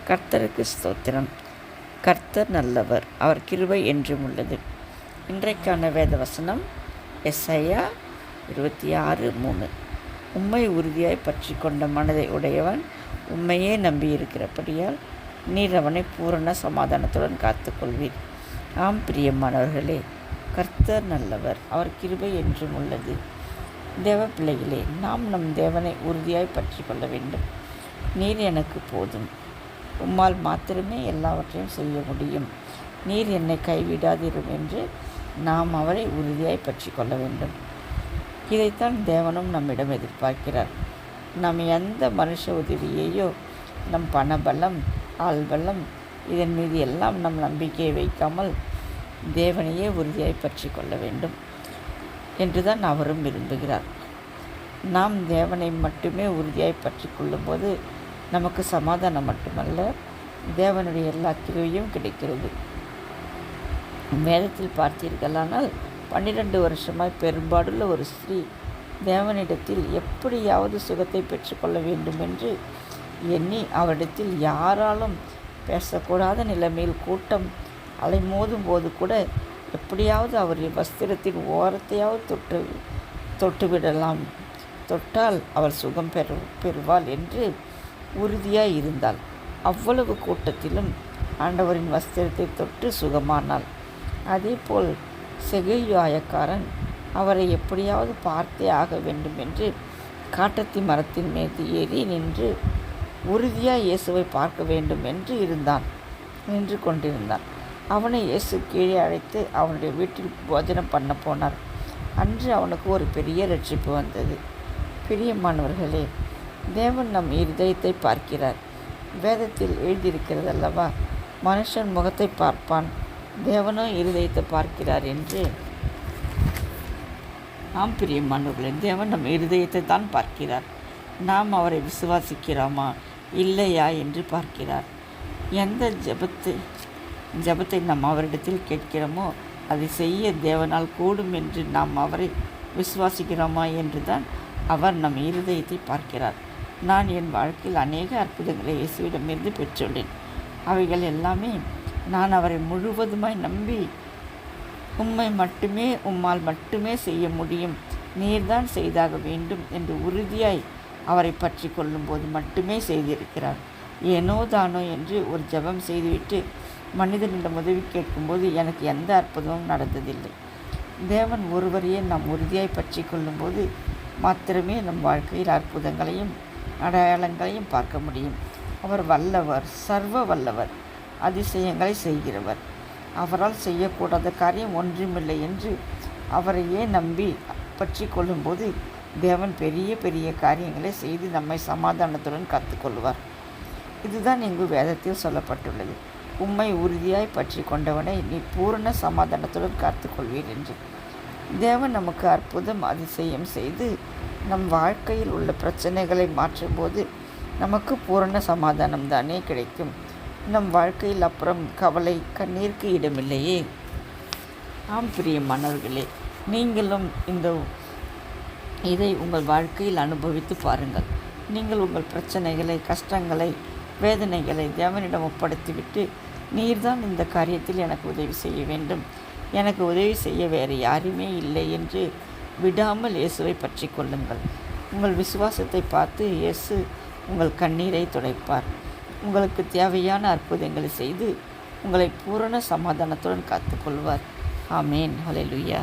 கர்த்தருக்கு ஸ்தோத்திரம். கர்த்தர் நல்லவர், அவர் கிருபை என்றும் உள்ளது. இன்றைக்கான வேத வசனம் எஸ்ஐயா 26:3. உம்மை உறுதியாய் பற்றி கொண்ட மனதை உடையவன் உம்மையே நம்பியிருக்கிறபடியால் நீர் அவனை பூரண சமாதானத்துடன் காத்துக்கொள்வீர். ஆம் பிரியமானவர்களே, கர்த்தர் நல்லவர், அவர் கிருபை என்றும் உள்ளது. தேவ பிள்ளைகளே, நாம் நம் தேவனை உறுதியாய் பற்றி கொள்ள வேண்டும். நீர் எனக்கு போதும், உம்மால் மாத்திரமே எல்லாவற்றையும் செய்ய முடியும், நீர் என்னை கைவிடாதிரும் என்று நாம் அவரை உறுதியாய் பற்றி கொள்ள வேண்டும். இதைத்தான் தேவனும் நம்மிடம் எதிர்பார்க்கிறார். நாம் எந்த மனுஷ உதவியையோ, நம் பணபலம், ஆள்பலம், இதன் மீது எல்லாம் நம் நம்பிக்கையை வைக்காமல் தேவனையே உறுதியாய் பற்றி கொள்ள வேண்டும் என்று தான் அவரும் விரும்புகிறார். நாம் தேவனை மட்டுமே உறுதியாய் பற்றி கொள்ளும்போது நமக்கு சமாதானம் மட்டுமல்ல, தேவனுடைய எல்லா கிருபையும் கிடைக்கிறது. வேதத்தில் பார்த்தீர்களானால் 12 வருஷமாய் பெரும்பாடுள்ள ஒரு ஸ்திரீ தேவனிடத்தில் எப்படியாவது சுகத்தை பெற்றுக்கொள்ள வேண்டும் என்று எண்ணி அவரிடத்தில் யாராலும் பேசக்கூடாத நிலைமையில் கூட்டம் அலைமோதும் போது கூட எப்படியாவது அவருடைய வஸ்திரத்தின் ஓரத்தையாவது தொட்டுவிடலாம், தொட்டால் அவள் சுகம் பெறுவாள் என்று உறுதியாய் இருந்தாள். அவ்வளவு கூட்டத்திலும் ஆண்டவரின் வஸ்திரத்தை தொட்டு சுகமானாள். அதேபோல் செகேயாயக்காரன் அவரை எப்படியாவது பார்த்தே ஆக வேண்டும் என்று காட்டத்தி மரத்தின் மீது ஏறி நின்று உறுதியாய் இயேசுவை பார்க்க வேண்டும் என்று நின்று கொண்டிருந்தான். அவனை இயேசு கீழே அழைத்து அவனுடைய வீட்டில் போஜனம் பண்ண போனார். அன்று அவனுக்கு ஒரு பெரிய ரட்சிப்பு வந்தது. பிரியமானவர்களே, தேவன் நம் இருதயத்தை பார்க்கிறார். வேதத்தில் எழுதியிருக்கிறது அல்லவா, மனுஷன் முகத்தை பார்ப்பான், தேவனோ இருதயத்தை பார்க்கிறார் என்று. நாம் பிரியமானவர்களே, தேவன் நம் இருதயத்தை தான் பார்க்கிறார். நாம் அவரை விசுவாசிக்கிறோமா இல்லையா என்று பார்க்கிறார். எந்த ஜெபத்தை நாம் அவரிடத்தில் கேட்கிறோமோ அதை செய்ய தேவனால் கூடும் என்று நாம் அவரை விசுவாசிக்கிறோமா என்று தான் அவர் நம் இருதயத்தை பார்க்கிறார். நான் என் வாழ்க்கையில் அநேக அற்புதங்களை இயேசுவிடமிருந்து பெற்றுள்ளேன். அவைகள் எல்லாமே நான் அவரை முழுவதுமாய் நம்பி உம்மால் மட்டுமே செய்ய முடியும், நீர்தான் செய்தாக வேண்டும் என்று உறுதியாய் அவரை பற்றி கொள்ளும்போது மட்டுமே செய்திருக்கிறார். ஏனோ தானோ என்று ஒரு ஜெபம் செய்துவிட்டு மனிதனிடம் உதவி கேட்கும்போது எனக்கு எந்த அற்புதமும் நடந்ததில்லை. தேவன் ஒருவரையே நாம் உறுதியாய் பற்றி கொள்ளும்போது மாத்திரமே நம் வாழ்க்கையில் அற்புதங்களையும் அடையாளங்களையும் பார்க்க முடியும். அவர் வல்லவர், சர்வ வல்லவர், அதிசயங்களை செய்கிறவர். அவரால் செய்யக்கூடாத காரியம் ஒன்றுமில்லை என்று அவரையே நம்பி பற்றி கொள்ளும்போது தேவன் பெரிய பெரிய காரியங்களை செய்து நம்மை சமாதானத்துடன் காத்துக்கொள்வார். இதுதான் இங்கு வேதத்தில் சொல்லப்பட்டுள்ளது. உம்மை உறுதியாய் பற்றி கொண்டவனை நீ பூரண சமாதானத்துடன் காத்துக்கொள்வீர் என்று. தேவன் நமக்கு அற்புதம் அதிசயம் செய்து நம் வாழ்க்கையில் உள்ள பிரச்சனைகளை மாற்றும்போது நமக்கு பூரண சமாதானம் தானே கிடைக்கும். நம் வாழ்க்கையில் அப்புறம் கவலை, கண்ணீருக்கு இடமில்லையே. ஆம் பிரியமானவர்களே, நீங்களும் இதை உங்கள் வாழ்க்கையில் அனுபவித்து பாருங்கள். நீங்கள் உங்கள் பிரச்சனைகளை, கஷ்டங்களை, வேதனைகளை தேவனிடம் ஒப்படைத்துவிட்டு நீர்தான் இந்த காரியத்தில் எனக்கு உதவி செய்ய வேண்டும், எனக்கு உதவி செய்ய வேறு யாருமே இல்லை என்று விடாமல் இயேசுவை பற்றி கொள்ளுங்கள். உங்கள் விசுவாசத்தை பார்த்து இயேசு உங்கள் கண்ணீரை துடைப்பார். உங்களுக்கு தேவையான அற்புதங்களை செய்து உங்களை பூரண சமாதானத்துடன் காத்துக்கொள்வார். ஆமேன். ஹல்லேலூயா.